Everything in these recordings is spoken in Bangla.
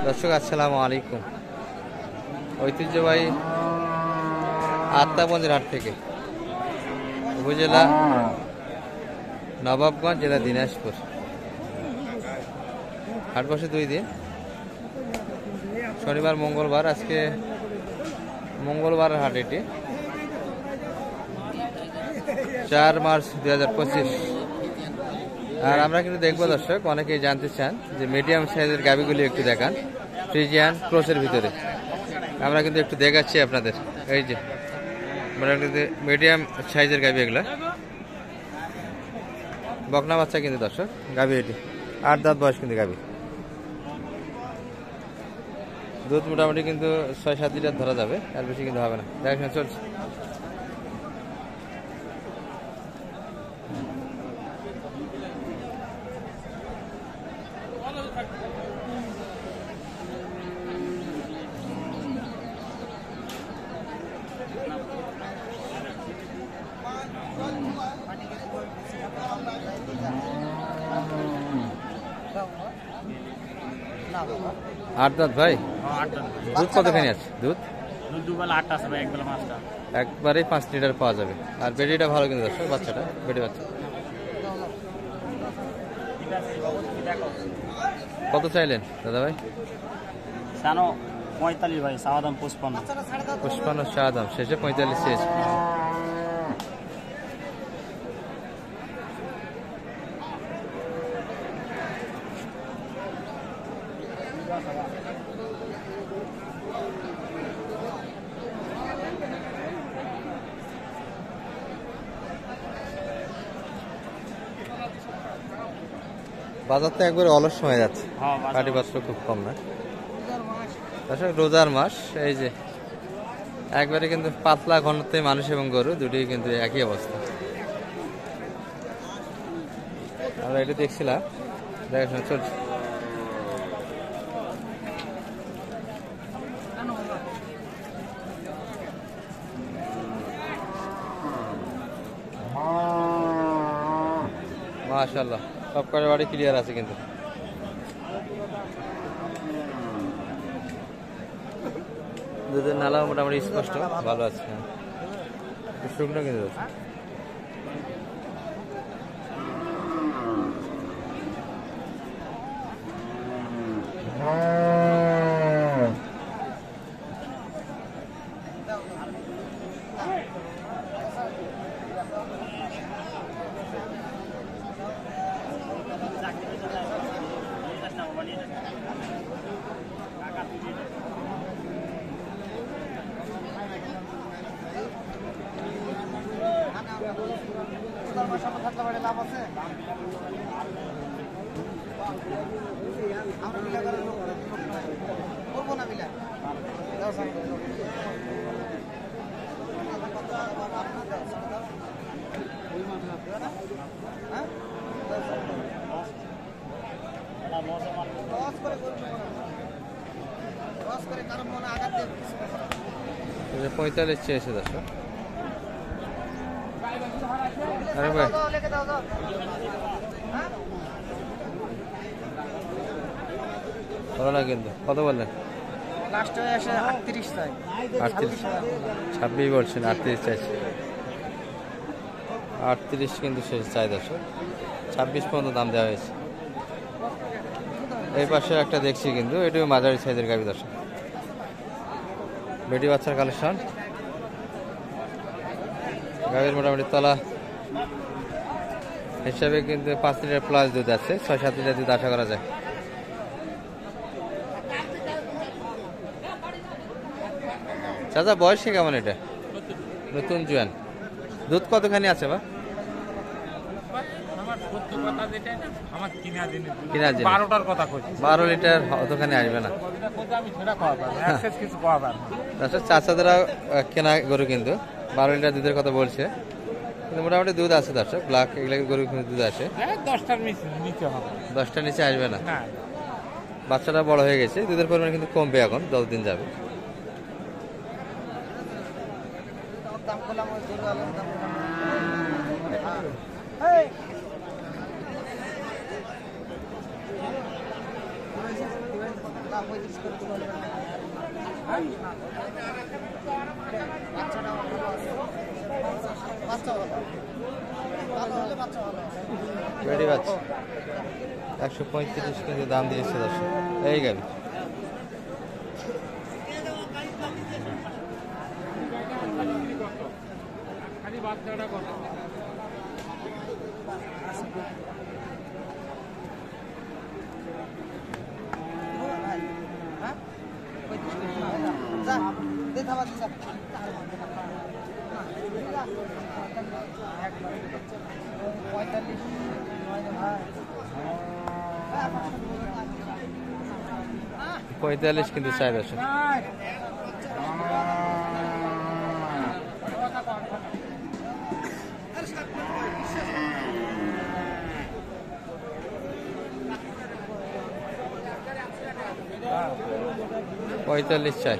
দর্শক আসসালামু আলাইকুম। ঐতিহ্যবাহী আত্মাবন্দের হাট থেকে, উপজেলা নবাবগঞ্জ, জেলা দিনাজপুর। হাট বসে 2 দিন, শনিবার মঙ্গলবার। আজকে মঙ্গলবার হাট, এটি 4 মার্চ 2025। আর আমরা কিন্তু দেখবো দর্শক, অনেকেই জানতে চান যে মিডিয়াম সাইজের গাভিগুলি একটু দেখান, ফ্রিজিয়ান ক্রসের ভিতরে। আমরা কিন্তু একটু দেখাচ্ছি আপনাদের। এই যে মোটামুটি মিডিয়াম সাইজের গাভি, এগুলা বকনা বাচ্চা কিন্তু দর্শক। গাভি এটি 8 দাঁত বয়স কিন্তু গাভি। দুধ মোটামুটি কিন্তু 6-7 লিটার ধরা যাবে, আর বেশি কিন্তু হবে না। দেখাশোনা চলছে। আট দাঁত ভাই, দুধ কতখানি আছে? দুধ দুবেলা 8টা আছে ভাই, একবেলা 5টা। একবারে 5 লিটার পাওয়া যাবে। আর বেডিটা ভালো কিন্তু দর্শক, বাচ্চাটা বেডি বাচ্চা। কত চাইলেন দাদা ভাই? সানো 45 ভাই, চাওয়া দাম 55। 55 চা দাম, শেষে 45 চেয়েছে। বাজার তো একবারে অলস সময় যাচ্ছে, পাটি পাত্র খুব কম না দর্শক। রোজার মাস, এই যে একবারে কিন্তু পাতলা ঘনত্বে মানুষ এবং গরু দুটোই কিন্তু একই অবস্থা। আমরা এটা দেখছিলাম, দেখাশোনা চলছে। মাশাআল্লাহ, সব কটা বাড়ি ক্লিয়ার আছে কিন্তু। দুধের নালা মোটামুটি স্পষ্ট ভালো আছে, শুকনো কিন্তু। পঁয়তাল্লিশ চেয়েছে দর্শক। আরে ভাই না কিন্তু, কত বললেন? 38 চাই। 26 বলছেন, 38 চাইছে। 38 কিন্তু শেষ চাই দর্শক, 26 পর্যন্ত দাম দেওয়া হয়েছে। এই পাশে একটা দেখছি কিন্তু, এটিও মাঝারি সাইজের গাভি দর্শক। বেটি বাচ্চার কালেকশন। গাভীর মোটামুটি তলা হিসাবে কিন্তু 5 লিটার প্লাস দুধ আছে, 6-7 লিটার দুধ আশা করা যায়। চাচা বয়সে কেমন এটা? নতুন জোয়ান। দুধ কতখানি আছে বা? কিনা 12 লিটার অতখানি আসবে না। চাচাদেরা কেনা গরু কিন্তু 12 লিটার দুধের কথা বলছে, কিন্তু মোটামুটি দুধ আছে দর্শক। ব্ল্যাক এগুলো গরু কিন্তু দুধ আসে, 10টার নিচে আসবে না। বাচ্চাটা বড় হয়ে গেছে, দুধের পরিমাণ কিন্তু কমবে এখন, 10 দিন যাবে। বেড়ি বাচ্চা 135 কিন্তু দাম দিয়েছে দর্শক এই গাবি। পঁয়তাল্লিশ কিন্তু চাই দর্শক। পঁয়তাল্লিশ চাই,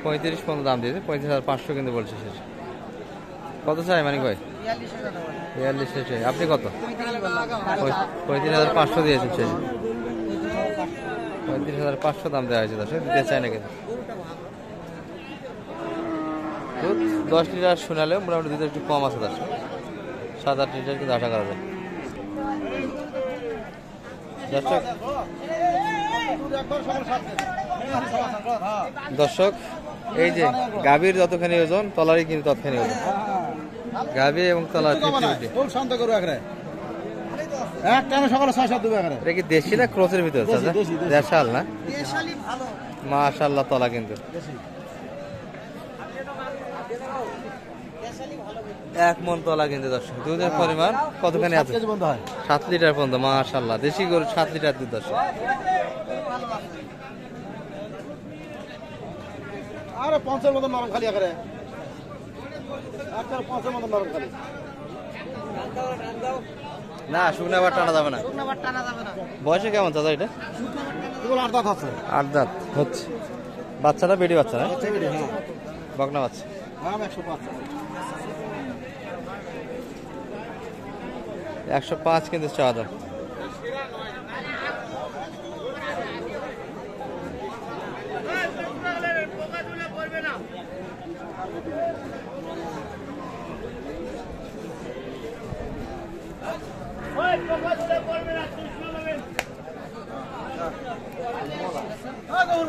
35 পর্যন্ত দাম দিয়েছে, 35,500 কিন্তু বলছে শেষ। কত চাই মানিক ভাই? 42 চাই। আপনি কত? 35,500 দিয়েছেন শেষ। 35,500 দাম দেওয়া হয়েছে দর্শক, দিতে চাই না কিন্তু। দুধ 10 লিটার শোনালেও মোটামুটি দুধ একটু কম আছে দর্শক, 7-8 লিটার কিন্তু আশা করা যায় দর্শক। দর্শক এই যে গাভীর যতখানি ওজন তলারই কিন্তু ততখানি ওজন, গাভী এবং তলার 50-50। এটা কি দেশি না ক্রসের ভিতরে? দেশাল না? মাশাআল্লাহ তলা কিন্তু 1 মণ তলা কিন্তু দর্শক। দুধের পরিমাণ কতখানি আছে? 7 লিটার পর্যন্ত। মাশাআল্লাহ দেশি গরু 7 লিটার দুধ দর্শক। আরে 5 মতো নরম খালি করে, আচ্ছা 5 মতো নরম খালি না, শুকনো আবার টানা যাবে না। বয়সে কেমন চাচা এটা? 8 দাঁত আছে। 8 দাঁত হচ্ছে। বাচ্চাটা বেডি বাচ্চা না? বকনা বাচ্চা। দাম 105। 105 কিন্তু চাওয়া দাম।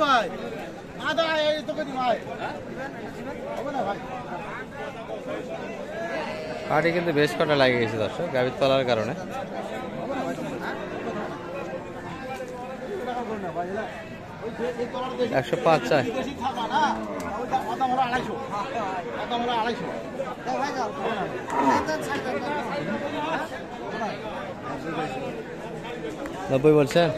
ভাই আদা এই তোকে দি ভাই হবে না ভাই। পাটি কিন্তু বেশ কটা লাগে গেছে দর্শক গাভীর তলার কারণে। 105 চাই। নব্বই বলছেন?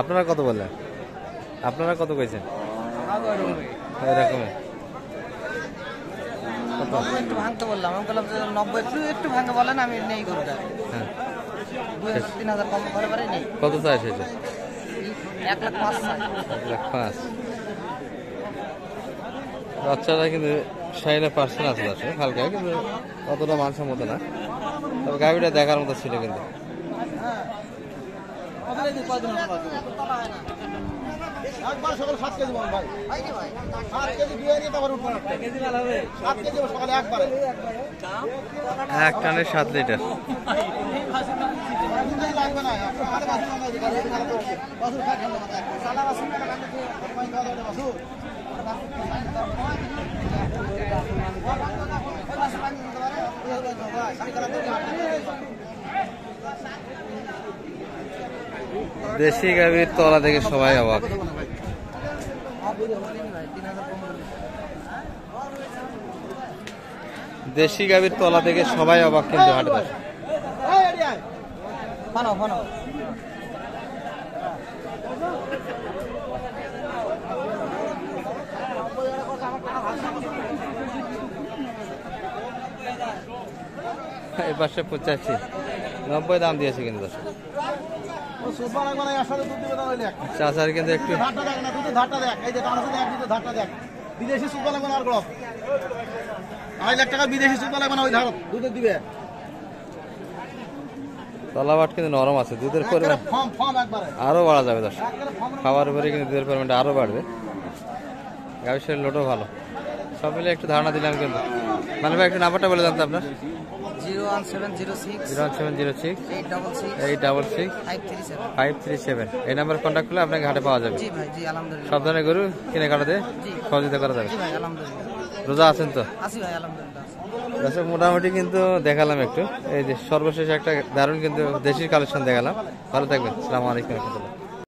আপনারা কত বললেন? আপনারা কত কইছেন? এরকমই একটু ভাঙতে বললাম, আমি বললাম যে 90 একটু ভাঙে বলেন, আমি নেই গরুটা। হ্যাঁ 2,000-3,000 কম করে পারে নেই। কত চাই সেটা? 1,05,000 চাই। 1,05,000। বাচ্চারা কিন্তু 60% আছে দর্শক, হালকা কিন্তু অতটা মাংসের মতো না, তবে গাভীটা দেখার মতো ছিল কিন্তু। একবার সকালে 7 কেজি বল ভাই, 7 কেজি দিয়ে নিয়ে তারপর উঠবো। 7 কেজি সকালে একবার এক টানে 7 লিটার। লাগবে না বাসুর খাই ঠান্ডা মাথায় সালা বাসুর না কান্দে পয়েন্ট দাও দাও বাসুর দেশি গাভীর তলা থেকে সবাই অবাক। দেশি গাভীর তলা থেকে সবাই অবাক কিন্তু হাটে দর্শক। ফানো ফানো এই পাশে 85, 90 দাম দিয়েছে কিন্তু দর্শক। চাচার কিন্তু একটু বিদেশি সুপার লাগবে না, আর 2.5 লাখ টাকা বিদেশি সুপার লাগবে না, ওই ধার দুধের দিবে তলাবাট কিন্তু নরম আছে, দুধের পরিমাণ ফর্ম ফর্ম একবারে আরো বাড়া যাবে দর্শক। খাওয়ার উপরে কিন্তু দুধের পরিমাণটা আরো বাড়বে। গাভীর শরীর লোটও ভালো, সব মিলে একটু ধারণা দিলাম কিন্তু। মানে ভাই একটু নাম্বারটা বলে জানতো আপনার? 01706 01706 866 866 537। 537। এই নাম্বারে কন্ট্যাক্ট করলে আপনাকে হাটে পাওয়া যাবে। জি ভাই, জি আলহামদুলিল্লাহ। সব ধরনের গরু কিনে কাটাতে জি। সহযোগিতা করা যাবে। জি ভাই আলহামদুলিল্লাহ। রোজা আছেন তো? আসি ভাই আলহামদুলিল্লাহ। দর্শক মোটামুটি কিন্তু দেখালাম একটু, এই যে সর্বশেষ একটা দারুণ কিন্তু দেশি কালেকশন দেখালাম। ভালো থাকবেন, আসসালামু আলাইকুম রহমতুল্লাহ।